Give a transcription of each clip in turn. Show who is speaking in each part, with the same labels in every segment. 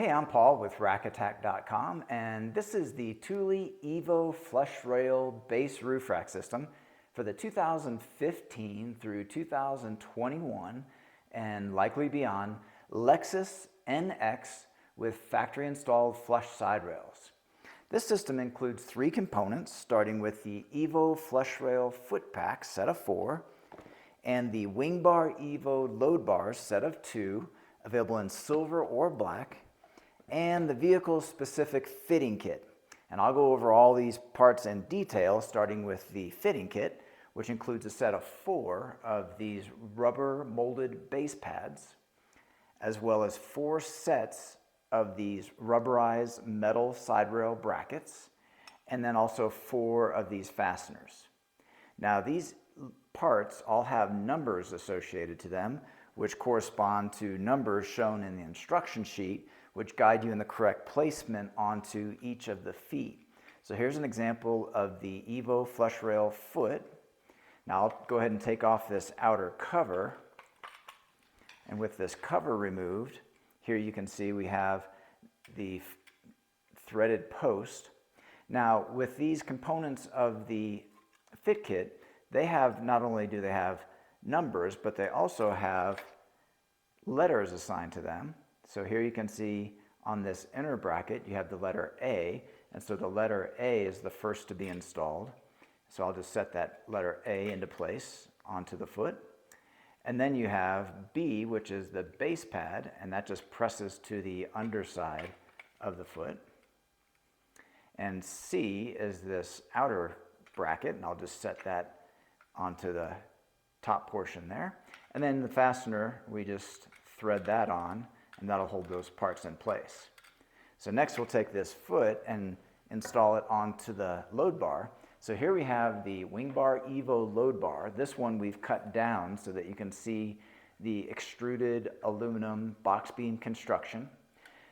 Speaker 1: Hey, I'm Paul with rackattack.com, and this is the Thule Evo Flush Rail Base Roof Rack System for the 2015 through 2021 and likely beyond Lexus NX with factory installed flush side rails. This system includes 3 components, starting with the Evo Flush Rail Foot Pack set of 4 and the WingBar Evo Load Bars set of 2, available in silver or black, and the vehicle-specific fitting kit. And I'll go over all these parts in detail, starting with the fitting kit, which includes a set of 4 of these rubber molded base pads, as well as 4 sets of these rubberized metal side rail brackets, and then also 4 of these fasteners. Now, these parts all have numbers associated to them, which correspond to numbers shown in the instruction sheet, which guide you in the correct placement onto each of the feet. So here's an example of the Evo Flush Rail foot. Now I'll go ahead and take off this outer cover, and with this cover removed, here you can see we have the threaded post. Now with these components of the fit kit, they have, not only do they have numbers, but they also have letters assigned to them. So here you can see on this inner bracket you have the letter A, and so the letter A is the first to be installed. So I'll just set that letter A into place onto the foot. And then you have B, which is the base pad, and that just presses to the underside of the foot. And C is this outer bracket, and I'll just set that onto the top portion there. And then the fastener, we just thread that on, and that'll hold those parts in place. So next we'll take this foot and install it onto the load bar. So here we have the WingBar Evo load bar. This one we've cut down so that you can see the extruded aluminum box beam construction.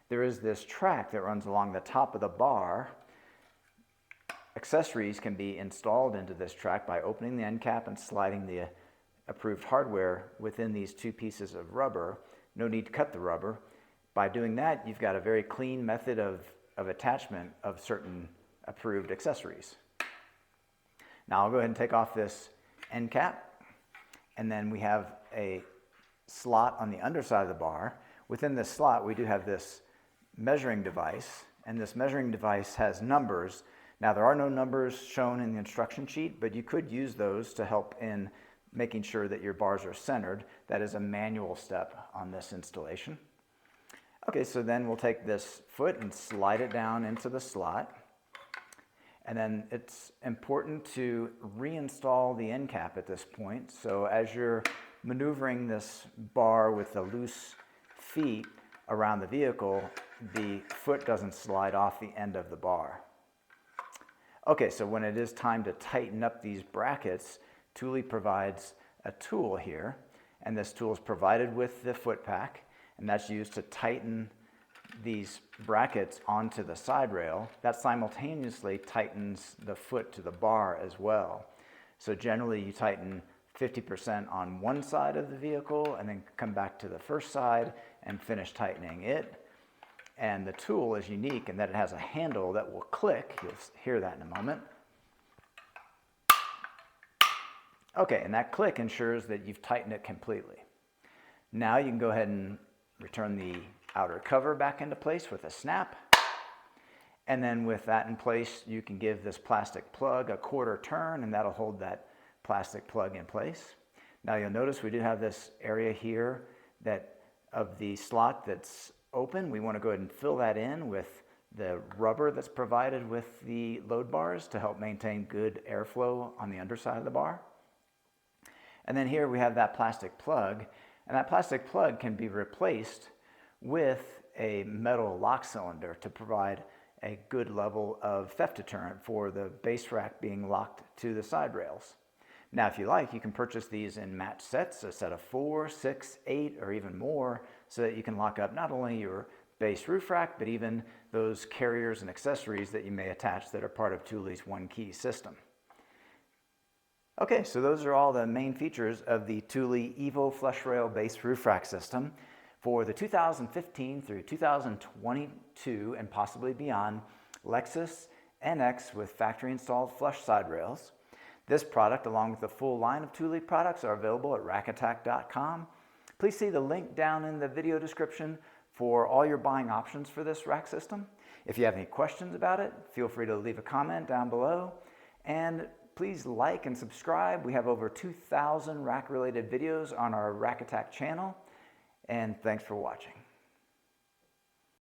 Speaker 1: There is this track that runs along the top of the bar. Accessories can be installed into this track by opening the end cap and sliding the approved hardware within these 2 pieces of rubber. No need to cut the rubber. By doing that, you've got a very clean method of attachment of certain approved accessories. Now I'll go ahead and take off this end cap, and then we have a slot on the underside of the bar. Within this slot, we do have this measuring device, and this measuring device has numbers. Now there are no numbers shown in the instruction sheet, but you could use those to help in making sure that your bars are centered. That is a manual step on this installation. Okay, so then we'll take this foot and slide it down into the slot. And then it's important to reinstall the end cap at this point. So as you're maneuvering this bar with the loose feet around the vehicle, the foot doesn't slide off the end of the bar. Okay, so when it is time to tighten up these brackets, Thule provides a tool here, and this tool is provided with the foot pack, and that's used to tighten these brackets onto the side rail. That simultaneously tightens the foot to the bar as well. So generally you tighten 50% on one side of the vehicle and then come back to the first side and finish tightening it. And the tool is unique in that it has a handle that will click. You'll hear that in a moment. Okay, and that click ensures that you've tightened it completely. Now you can go ahead and return the outer cover back into place with a snap. And then with that in place, you can give this plastic plug a 1/4 turn, and that'll hold that plastic plug in place. Now you'll notice we do have this area here that of the slot that's open. We want to go ahead and fill that in with the rubber that's provided with the load bars to help maintain good airflow on the underside of the bar. And then here we have that plastic plug, and that plastic plug can be replaced with a metal lock cylinder to provide a good level of theft deterrent for the base rack being locked to the side rails. Now if you like, you can purchase these in match sets, a set of 4, 6, 8, or even more, so that you can lock up not only your base roof rack, but even those carriers and accessories that you may attach that are part of Thule's One Key system. Okay, so those are all the main features of the Thule Evo Flush Rail Base Roof Rack System. For the 2015 through 2022 and possibly beyond Lexus NX with factory installed flush side rails. This product, along with the full line of Thule products, are available at rackattack.com. Please see the link down in the video description for all your buying options for this rack system. If you have any questions about it, feel free to leave a comment down below. And please like and subscribe. We have over 2,000 rack-related videos on our Rack Attack channel. And thanks for watching.